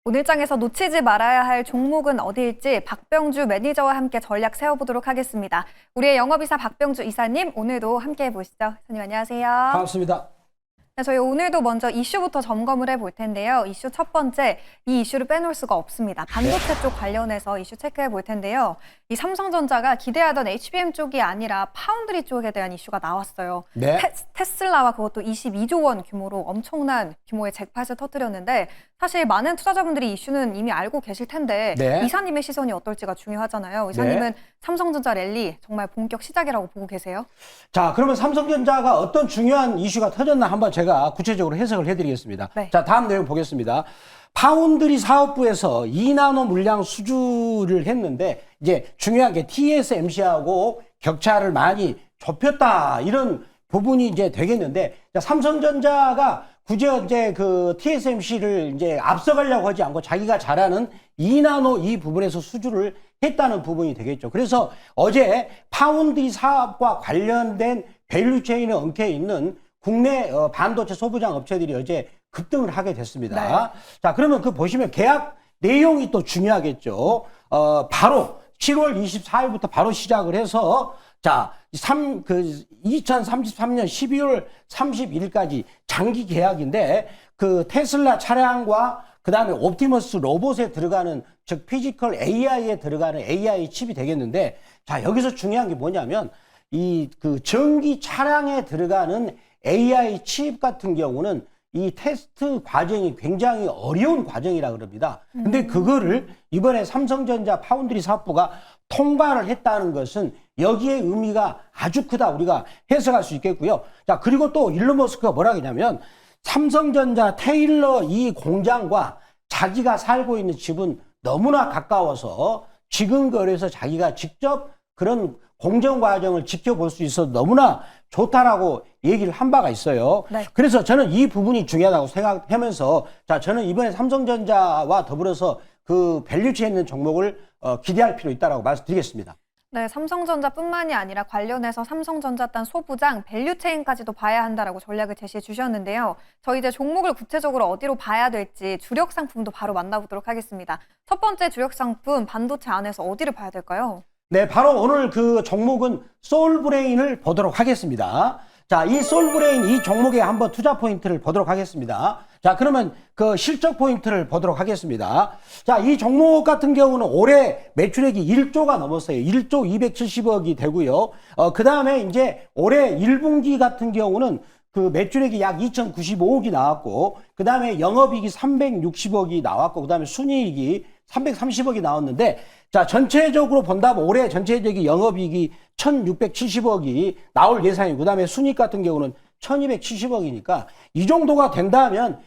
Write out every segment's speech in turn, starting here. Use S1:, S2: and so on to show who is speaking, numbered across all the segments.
S1: 오늘장에서 놓치지 말아야 할 종목은 어디일지 박병주 매니저와 함께 전략 세워보도록 하겠습니다. 우리의 영업이사 박병주 이사님, 오늘도 함께 해보시죠. 이사님 안녕하세요.
S2: 반갑습니다.
S1: 네, 저희 오늘도 먼저 이슈부터 점검을 해볼 텐데요. 이슈 첫 번째, 이 이슈를 빼놓을 수가 없습니다. 반도체 쪽 관련해서 이슈 체크해 볼 텐데요. 이 삼성전자가 기대하던 HBM 쪽이 아니라 파운드리 쪽에 대한 이슈가 나왔어요.
S2: 네.
S1: 테슬라와 그것도 22조 원 규모로 엄청난 규모의 잭팟을 터뜨렸는데 사실 많은 투자자분들이 이슈는 이미 알고 계실 텐데
S2: 네.
S1: 이사님의 시선이 어떨지가 중요하잖아요. 이사님은
S2: 네.
S1: 삼성전자 랠리 정말 본격 시작이라고 보고 계세요?
S2: 자, 그러면 삼성전자가 어떤 중요한 이슈가 터졌나 한번 제가 구체적으로 해석을 해드리겠습니다.
S1: 네.
S2: 자, 다음 내용 보겠습니다. 파운드리 사업부에서 2나노 물량 수주를 했는데 이제 중요한 게 TSMC하고 격차를 많이 좁혔다 이런 부분이 이제 되겠는데, 자, 삼성전자가 굳이 이제 그 TSMC를 이제 앞서가려고 하지 않고 자기가 잘하는 2나노 이 부분에서 수주를 했다는 부분이 되겠죠. 그래서 어제 파운드리 사업과 관련된 밸류체인에 엉켜 있는 국내 반도체 소부장 업체들이 어제 급등을 하게 됐습니다.
S1: 네.
S2: 자, 그러면 그 보시면 계약 내용이 또 중요하겠죠. 바로 7월 24일부터 바로 시작을 해서 자, 2033년 12월 31일까지 장기 계약인데 그 테슬라 차량과 그 다음에 옵티머스 로봇에 들어가는 즉 피지컬 AI에 들어가는 AI 칩이 되겠는데, 자, 여기서 중요한 게 뭐냐면 이 그 전기 차량에 들어가는 AI 칩 같은 경우는 이 테스트 과정이 굉장히 어려운 과정이라 그럽니다. 근데 그거를 이번에 삼성전자 파운드리 사업부가 통과를 했다는 것은 여기에 의미가 아주 크다 우리가 해석할 수 있겠고요. 자, 그리고 또 일론 머스크가 뭐라 하냐면 삼성전자 테일러 이 공장과 자기가 살고 있는 집은 너무나 가까워서 지금 거래에서 자기가 직접 그런 공정 과정을 지켜볼 수 있어서 너무나 좋다라고 얘기를 한 바가 있어요.
S1: 네.
S2: 그래서 저는 이 부분이 중요하다고 생각하면서, 자, 저는 이번에 삼성전자와 더불어서 그 밸류체에 있는 종목을 기대할 필요 있다라고 말씀드리겠습니다.
S1: 네, 삼성전자뿐만이 아니라 관련해서 삼성전자단 소부장 밸류체인까지도 봐야 한다라고 전략을 제시해 주셨는데요. 저희 이제 종목을 구체적으로 어디로 봐야 될지 주력 상품도 바로 만나보도록 하겠습니다. 첫 번째 주력 상품 반도체 안에서 어디를 봐야 될까요?
S2: 네, 바로 오늘 그 종목은 솔브레인을 보도록 하겠습니다. 자, 이 솔브레인 이 종목에 한번 투자 포인트를 보도록 하겠습니다. 자, 그러면 그 실적 포인트를 보도록 하겠습니다. 자, 이 종목 같은 경우는 올해 매출액이 1조가 넘었어요. 1조 270억이 되고요. 그 다음에 이제 올해 1분기 같은 경우는 그 매출액이 약 2,095억이 나왔고, 그 다음에 영업이익이 360억이 나왔고, 그 다음에 순이익이 330억이 나왔는데, 자, 전체적으로 본다면 올해 전체적인 영업이익이 1,670억이 나올 예상이고, 그 다음에 순이익 같은 경우는 1,270억이니까 이 정도가 된다면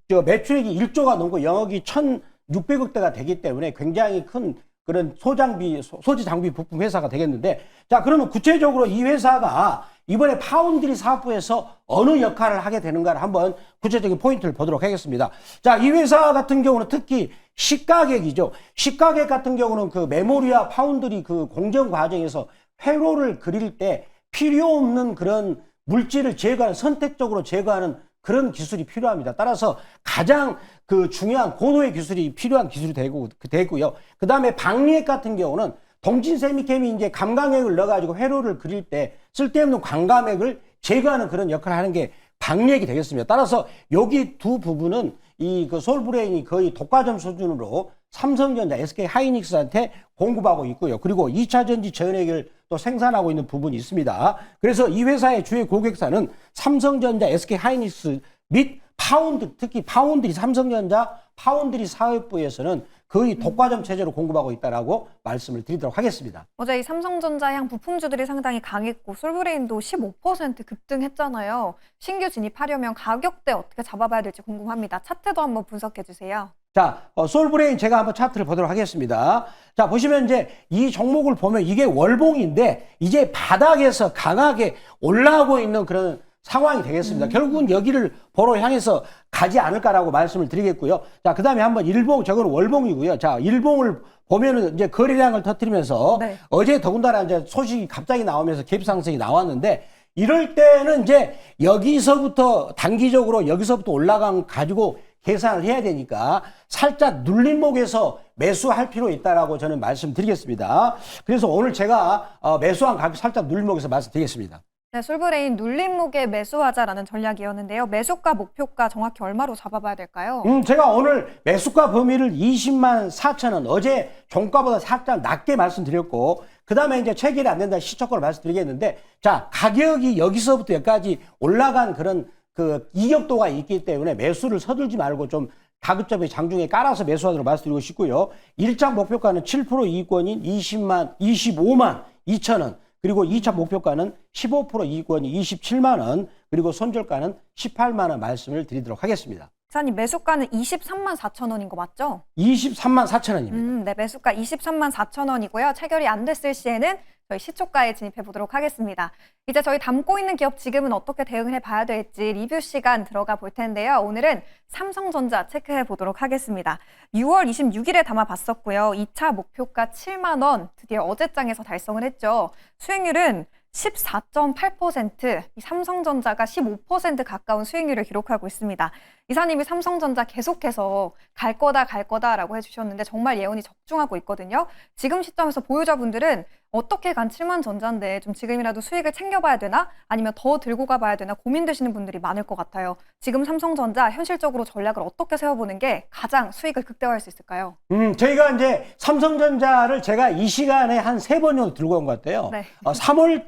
S2: 매출액이 1조가 넘고 영업이 1,600억대가 되기 때문에 굉장히 큰 그런 소지 장비 부품 회사가 되겠는데, 자, 그러면 구체적으로 이 회사가 이번에 파운드리 사업부에서 어느 역할을 하게 되는가를 한번 구체적인 포인트를 보도록 하겠습니다. 자, 이 회사 같은 경우는 특히 시가격이죠. 시가격 같은 경우는 그 메모리와 파운드리 그 공정 과정에서 회로를 그릴 때 필요 없는 그런 물질을 제거하는, 선택적으로 제거하는 그런 기술이 필요합니다. 따라서 가장 그 중요한 고도의 기술이 필요한 기술이 되고요. 그 다음에 방리액 같은 경우는 동진 세미캠이 이제 감광액을 넣어가지고 회로를 그릴 때 쓸데없는 광감액을 제거하는 그런 역할을 하는 게 방리액이 되겠습니다. 따라서 여기 두 부분은 이 그 솔브레인이 거의 독과점 수준으로 삼성전자, SK 하이닉스한테 공급하고 있고요. 그리고 2차 전지 전액을 또 생산하고 있는 부분이 있습니다. 그래서 이 회사의 주요 고객사는 삼성전자, SK 하이닉스 및 파운드, 특히 파운드리, 삼성전자 파운드리 사업부에서는 거의 독과점 체제로 공급하고 있다라고 말씀을 드리도록 하겠습니다.
S1: 어제 이 삼성전자향 부품주들이 상당히 강했고 솔브레인도 15% 급등했잖아요. 신규 진입하려면 가격대 어떻게 잡아봐야 될지 궁금합니다. 차트도 한번 분석해 주세요.
S2: 자, 솔브레인 제가 한번 차트를 보도록 하겠습니다. 자, 보시면 이제 이 종목을 보면 이게 월봉인데 이제 바닥에서 강하게 올라오고 있는 그런 상황이 되겠습니다. 결국은 여기를 보러 향해서 가지 않을까라고 말씀을 드리겠고요. 자, 그 다음에 한번 일봉, 저거는 월봉이고요. 자, 일봉을 보면은 이제 거래량을 터뜨리면서
S1: 네.
S2: 어제 더군다나 이제 소식이 갑자기 나오면서 갭 상승이 나왔는데, 이럴 때는 이제 여기서부터 단기적으로 여기서부터 올라간 가지고 계산을 해야 되니까 살짝 눌림목에서 매수할 필요 있다라고 저는 말씀드리겠습니다. 그래서 오늘 제가 매수한 가격 살짝 눌림목에서 말씀드리겠습니다.
S1: 네, 솔브레인 눌림목에 매수하자라는 전략이었는데요. 매수가 목표가 정확히 얼마로 잡아봐야 될까요?
S2: 제가 오늘 매수가 범위를 20만 4천 원, 어제 종가보다 살짝 낮게 말씀드렸고, 그 다음에 이제 체결이 안 된다 시초가로 말씀드리겠는데, 자, 가격이 여기서부터 여기까지 올라간 그런 그 이격도가 있기 때문에 매수를 서둘지 말고 좀 가급적이 장중에 깔아서 매수하도록 말씀드리고 싶고요. 일장 목표가는 7% 이익권인 25만 2천 원. 그리고 2차 목표가는 15% 이익권이 27만 원, 그리고 손절가는 18만 원 말씀을 드리도록 하겠습니다.
S1: 기사님, 매수가는 23만 4천 원인 거 맞죠?
S2: 23만 4천 원입니다.
S1: 네, 매수가 23만 4천 원이고요. 체결이 안 됐을 시에는 저희 시초가에 진입해 보도록 하겠습니다. 이제 저희 담고 있는 기업 지금은 어떻게 대응을 해봐야 될지 리뷰 시간 들어가 볼 텐데요. 오늘은 삼성전자 체크해 보도록 하겠습니다. 6월 26일에 담아봤었고요. 2차 목표가 7만 원 드디어 어제장에서 달성을 했죠. 수익률은 14.8%, 이 삼성전자가 15% 가까운 수익률을 기록하고 있습니다. 이사님이 삼성전자 계속해서 갈 거다라고 해주셨는데 정말 예언이 적중하고 있거든요. 지금 시점에서 보유자분들은 어떻게 간 7만 전자인데 좀 지금이라도 수익을 챙겨봐야 되나? 아니면 더 들고 가봐야 되나? 고민되시는 분들이 많을 것 같아요. 지금 삼성전자 현실적으로 전략을 어떻게 세워보는 게 가장 수익을 극대화할 수 있을까요?
S2: 저희가 이제 삼성전자를 제가 이 시간에 한 3번 정도 들고 온 것 같아요.
S1: 네.
S2: 3월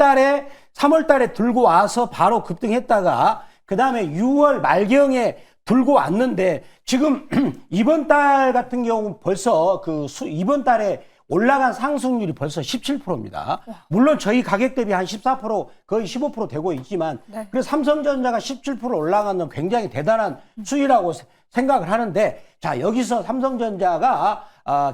S2: 달에 들고 와서 바로 급등했다가, 그 다음에 6월 말경에 들고 왔는데, 지금 이번 달 같은 경우 벌써 이번 달에 올라간 상승률이 벌써 17%입니다. 물론 저희 가격 대비 한 14%, 거의 15% 되고 있지만,
S1: 네.
S2: 그래서 삼성전자가 17% 올라간 건 굉장히 대단한 수위라고 생각을 하는데, 자, 여기서 삼성전자가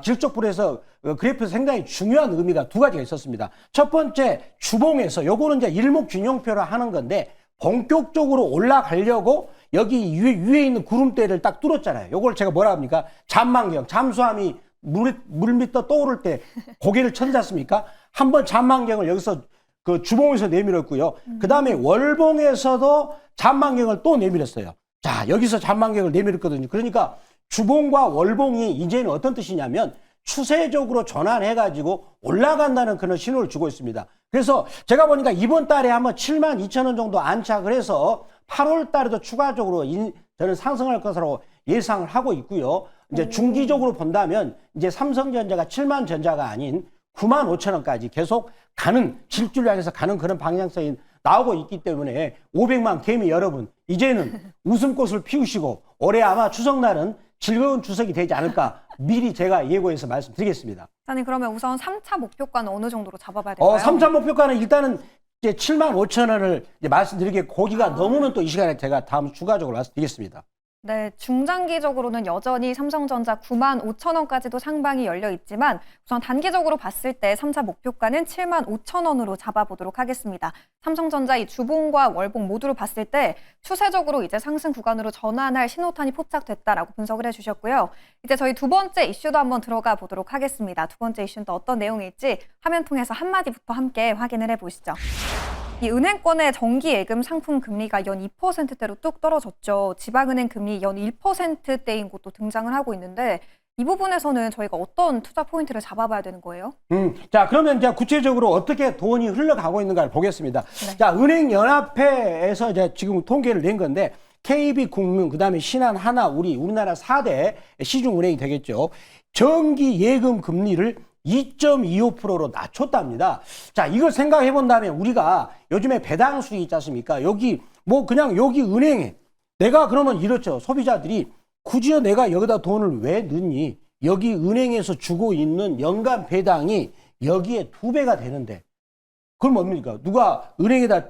S2: 질적불에서 그래프에서 상당히 중요한 의미가 두 가지가 있었습니다. 첫 번째, 주봉에서 요거는 이제 일목균형표를 하는 건데, 본격적으로 올라가려고 여기 위에 있는 구름대를 딱 뚫었잖아요. 요걸 제가 뭐라 합니까? 잠만경, 잠수함이 물 밑에 떠오를 때 고개를 쳐지 않습니까? 한번 잠만경을 여기서 그 주봉에서 내밀었고요. 그 다음에 월봉에서도 잠만경을 또 내밀었어요. 자, 여기서 잠만경을 내밀었거든요. 그러니까 주봉과 월봉이 이제는 어떤 뜻이냐면 추세적으로 전환해가지고 올라간다는 그런 신호를 주고 있습니다. 그래서 제가 보니까 이번 달에 한번 7만 2천 원 정도 안착을 해서 8월 달에도 추가적으로 저는 상승할 것으로 예상을 하고 있고요. 이제 중기적으로 본다면 이제 삼성전자가 7만 전자가 아닌 9만 5천 원까지 계속 가는, 질주를 향해서 가는 그런 방향성이 나오고 있기 때문에 500만 개미 여러분, 이제는 웃음꽃을 피우시고 올해 아마 추석날은 즐거운 추석이 되지 않을까 미리 제가 예고해서 말씀드리겠습니다.
S1: 기사님, 그러면 우선 3차 목표가는 어느 정도로 잡아봐야 될까요?
S2: 3차 목표가는 일단은 이제 7만 5천 원을 이제 말씀드리게, 고기가 넘으면 또 이 시간에 제가 다음 추가적으로 말씀드리겠습니다.
S1: 네, 중장기적으로는 여전히 삼성전자 9만 5천 원까지도 상방이 열려 있지만 우선 단기적으로 봤을 때 3차 목표가는 7만 5천 원으로 잡아보도록 하겠습니다. 삼성전자 이 주봉과 월봉 모두를 봤을 때 추세적으로 이제 상승 구간으로 전환할 신호탄이 포착됐다라고 분석을 해주셨고요. 이제 저희 두 번째 이슈도 한번 들어가 보도록 하겠습니다. 두 번째 이슈는 또 어떤 내용일지 화면 통해서 한마디부터 함께 확인을 해보시죠. 이 은행권의 정기 예금 상품 금리가 연 2%대로 뚝 떨어졌죠. 지방은행 금리 연 1%대인 곳도 등장을 하고 있는데 이 부분에서는 저희가 어떤 투자 포인트를 잡아봐야 되는 거예요?
S2: 자, 그러면 이제 구체적으로 어떻게 돈이 흘러가고 있는가를 보겠습니다.
S1: 네.
S2: 자, 은행연합회에서 이제 지금 통계를 낸 건데, KB국민, 그 다음에 신한, 하나, 우리나라 4대 시중은행이 되겠죠. 정기 예금 금리를 2.25%로 낮췄답니다. 자, 이걸 생각해 본다면 우리가 요즘에 배당 수익 있지 않습니까? 여기 그냥 여기 은행에 내가 그러면 이렇죠. 소비자들이 굳이 내가 여기다 돈을 왜 넣니? 여기 은행에서 주고 있는 연간 배당이 여기에 2배가 되는데 그럼 뭡니까? 누가 은행에다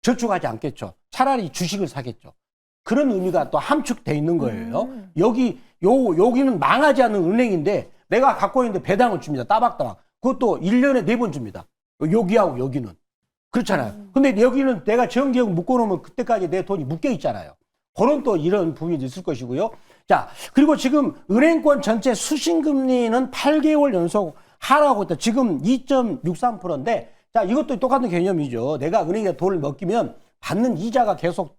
S2: 저축하지 않겠죠. 차라리 주식을 사겠죠. 그런 의미가 또 함축돼 있는 거예요. 여기는 망하지 않는 은행인데 내가 갖고 있는데 배당을 줍니다. 따박따박. 그것도 1년에 4번 줍니다. 여기하고 여기는. 그렇잖아요. 근데 여기는 내가 정기예금 묶어놓으면 그때까지 내 돈이 묶여 있잖아요. 그런 또 이런 부분이 있을 것이고요. 자, 그리고 지금 은행권 전체 수신금리는 8개월 연속 하락하고 있다. 지금 2.63%인데, 자, 이것도 똑같은 개념이죠. 내가 은행에 돈을 맡기면 받는 이자가 계속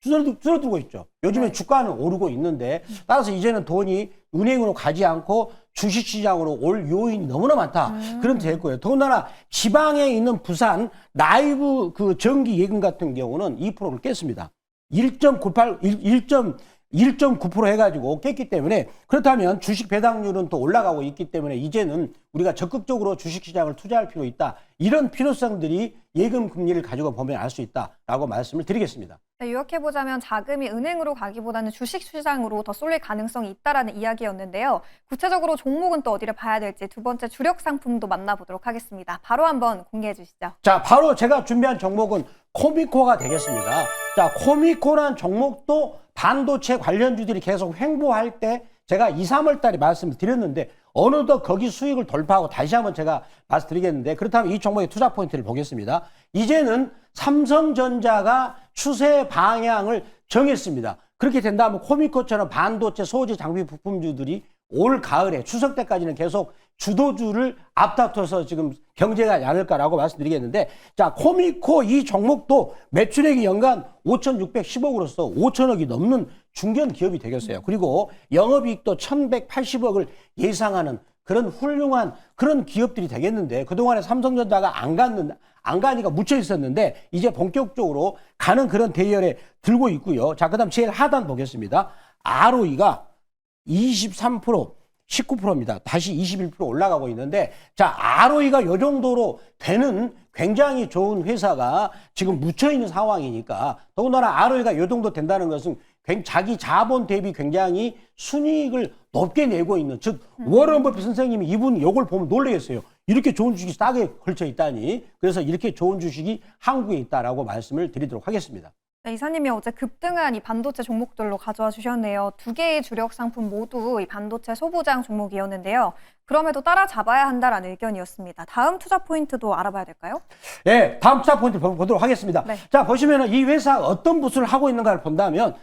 S2: 줄어들고 있죠. 요즘에
S1: 네.
S2: 주가는 오르고 있는데 따라서 이제는 돈이 은행으로 가지 않고 주식시장으로 올 요인이 너무나 많다. 그런 됐고요. 더군다나 지방에 있는 부산 라이브 그 정기 예금 같은 경우는 2%를 깼습니다. 1.9% 해가지고 깼기 때문에 그렇다면 주식 배당률은 또 올라가고 있기 때문에 이제는 우리가 적극적으로 주식시장을 투자할 필요 있다. 이런 필요성들이 예금 금리를 가지고 보면 알 수 있다라고 말씀을 드리겠습니다.
S1: 네, 요약해보자면 자금이 은행으로 가기보다는 주식시장으로 더 쏠릴 가능성이 있다라는 이야기였는데요. 구체적으로 종목은 또 어디를 봐야 될지 두 번째 주력 상품도 만나보도록 하겠습니다. 바로 한번 공개해 주시죠.
S2: 자, 바로 제가 준비한 종목은 코미코가 되겠습니다. 자, 코미코란 종목도 반도체 관련주들이 계속 횡보할 때 제가 2, 3월 달에 말씀을 드렸는데 어느덧 거기 수익을 돌파하고 다시 한번 제가 말씀드리겠는데 그렇다면 이 종목의 투자 포인트를 보겠습니다. 이제는 삼성전자가 추세 방향을 정했습니다. 그렇게 된다면 코미코처럼 반도체 소재 장비 부품주들이 올 가을에 추석 때까지는 계속 주도주를 앞다퉈서 지금 경쟁하지 않을까라고 말씀드리겠는데 자, 코미코 이 종목도 매출액이 연간 5,610억으로서 5천억이 넘는 중견 기업이 되겠어요. 그리고 영업이익도 1,180억을 예상하는 그런 훌륭한 그런 기업들이 되겠는데 그동안에 삼성전자가 안 가니까 묻혀 있었는데 이제 본격적으로 가는 그런 대열에 들고 있고요. 자, 그다음 제일 하단 보겠습니다. ROE가 23%, 19%입니다. 다시 21% 올라가고 있는데 자, ROE가 요 정도로 되는 굉장히 좋은 회사가 지금 묻혀 있는 상황이니까 더군다나 ROE가 요 정도 된다는 것은 자기 자본 대비 굉장히 순이익을 높게 내고 있는 즉 워런 버핏 선생님이 이분 요걸 보면 놀라겠어요. 이렇게 좋은 주식이 싸게 걸쳐 있다니. 그래서 이렇게 좋은 주식이 한국에 있다라고 말씀을 드리도록 하겠습니다.
S1: 네, 이사님이 어제 급등한 이 반도체 종목들로 가져와 주셨네요. 두 개의 주력 상품 모두 이 반도체 소부장 종목이었는데요. 그럼에도 따라잡아야 한다라는 의견이었습니다. 다음 투자 포인트도 알아봐야 될까요?
S2: 네, 다음 투자 포인트 보도록 하겠습니다.
S1: 네.
S2: 자, 보시면은 이 회사가 어떤 부수를 하고 있는가를 본다면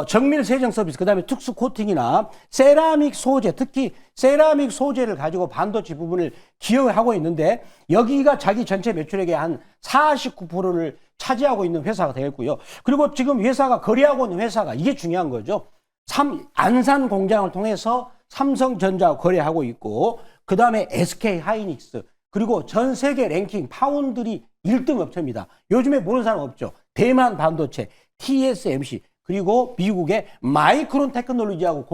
S2: 정밀 세정 서비스, 그다음에 특수 코팅이나 세라믹 소재, 특히 세라믹 소재를 가지고 반도체 부분을 기여하고 있는데 여기가 자기 전체 매출액의 한 49%를 차지하고 있는 회사가 되겠고요. 그리고 지금 회사가 거래하고 있는 회사가 이게 중요한 거죠. 안산 공장을 통해서 삼성전자와 거래하고 있고 그다음에 SK 하이닉스 그리고 전 세계 랭킹 파운드리 1등 업체입니다. 요즘에 모르는 사람 없죠. 대만 반도체, TSMC 그리고 미국의 마이크론 테크놀로지하고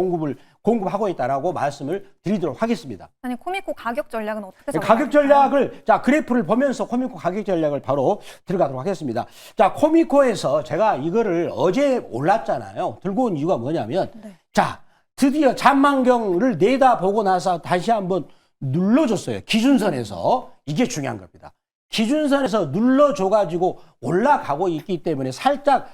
S2: 공급하고 있다라고 말씀을 드리도록 하겠습니다.
S1: 아니, 코미코 가격 전략은 어떻게
S2: 가격 전략을 자 그래프를 보면서 코미코 가격 전략을 바로 들어가도록 하겠습니다. 자, 코미코에서 제가 이거를 어제 올랐잖아요. 들고 온 이유가 뭐냐면
S1: 네.
S2: 자, 드디어 잔망경을 내다보고 나서 다시 한번 눌러줬어요. 기준선에서. 이게 중요한 겁니다. 기준선에서 눌러줘가지고 올라가고 있기 때문에 살짝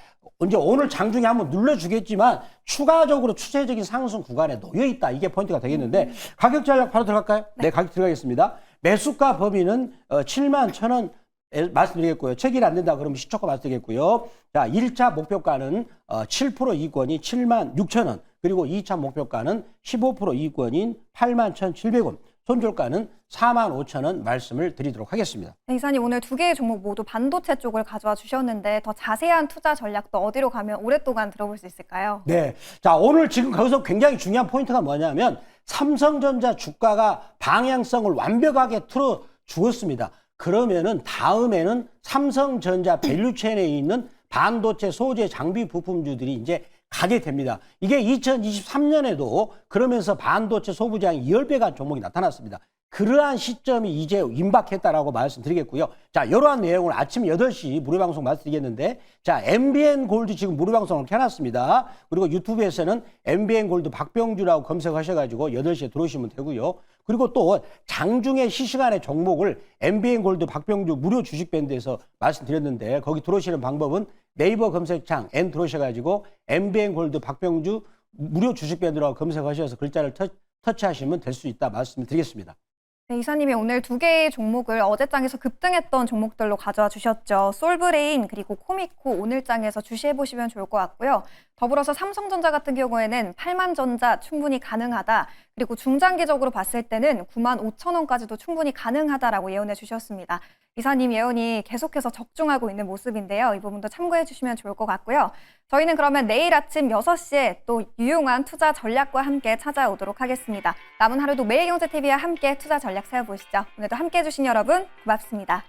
S2: 이제 오늘 장중에 한번 눌러주겠지만 추가적으로 추세적인 상승 구간에 놓여있다. 이게 포인트가 되겠는데 가격 전략 바로 들어갈까요? 네, 가격 들어가겠습니다. 매수가 범위는 7만 1,000원 말씀드리겠고요. 체결 안 된다 그러면 시초가 말씀드리겠고요. 자, 1차 목표가는 7% 이익권이 7만 6,000원 그리고 2차 목표가는 15% 이익권인 8만 1,700원 손절가는 4만 5천원 말씀을 드리도록 하겠습니다.
S1: 네, 이사님 오늘 두 개의 종목 모두 반도체 쪽을 가져와 주셨는데 더 자세한 투자 전략도 어디로 가면 오랫동안 들어볼 수 있을까요?
S2: 네. 자, 오늘 지금 거기서 굉장히 중요한 포인트가 뭐냐면 삼성전자 주가가 방향성을 완벽하게 틀어 주었습니다. 그러면은 다음에는 삼성전자 밸류체인에 있는 반도체 소재 장비 부품주들이 이제 가게 됩니다. 이게 2023년에도 그러면서 반도체 소부장이 10배가 종목이 나타났습니다. 그러한 시점이 이제 임박했다라고 말씀드리겠고요. 자, 이러한 내용을 아침 8시 무료방송 말씀드리겠는데 자, MBN 골드 지금 무료방송을 켜놨습니다. 그리고 유튜브에서는 MBN 골드 박병주라고 검색하셔가지고 8시에 들어오시면 되고요. 그리고 또 장중에 실시간의 종목을 MBN 골드 박병주 무료 주식밴드에서 말씀드렸는데 거기 들어오시는 방법은 네이버 검색창 N 들어오셔가지고 MBN 골드 박병주 무료 주식밴드라고 검색하셔서 글자를 터치하시면 될 수 있다 말씀드리겠습니다.
S1: 네, 이사님이 오늘 두 개의 종목을 어제장에서 급등했던 종목들로 가져와 주셨죠. 솔브레인 그리고 코미코 오늘장에서 주시해보시면 좋을 것 같고요. 더불어서 삼성전자 같은 경우에는 8만전자 충분히 가능하다. 그리고 중장기적으로 봤을 때는 95,000원까지도 충분히 가능하다라고 예언해 주셨습니다. 이사님 예언이 계속해서 적중하고 있는 모습인데요. 이 부분도 참고해 주시면 좋을 것 같고요. 저희는 그러면 내일 아침 6시에 또 유용한 투자 전략과 함께 찾아오도록 하겠습니다. 남은 하루도 매일경제TV와 함께 투자 전략 세워보시죠. 오늘도 함께해 주신 여러분 고맙습니다.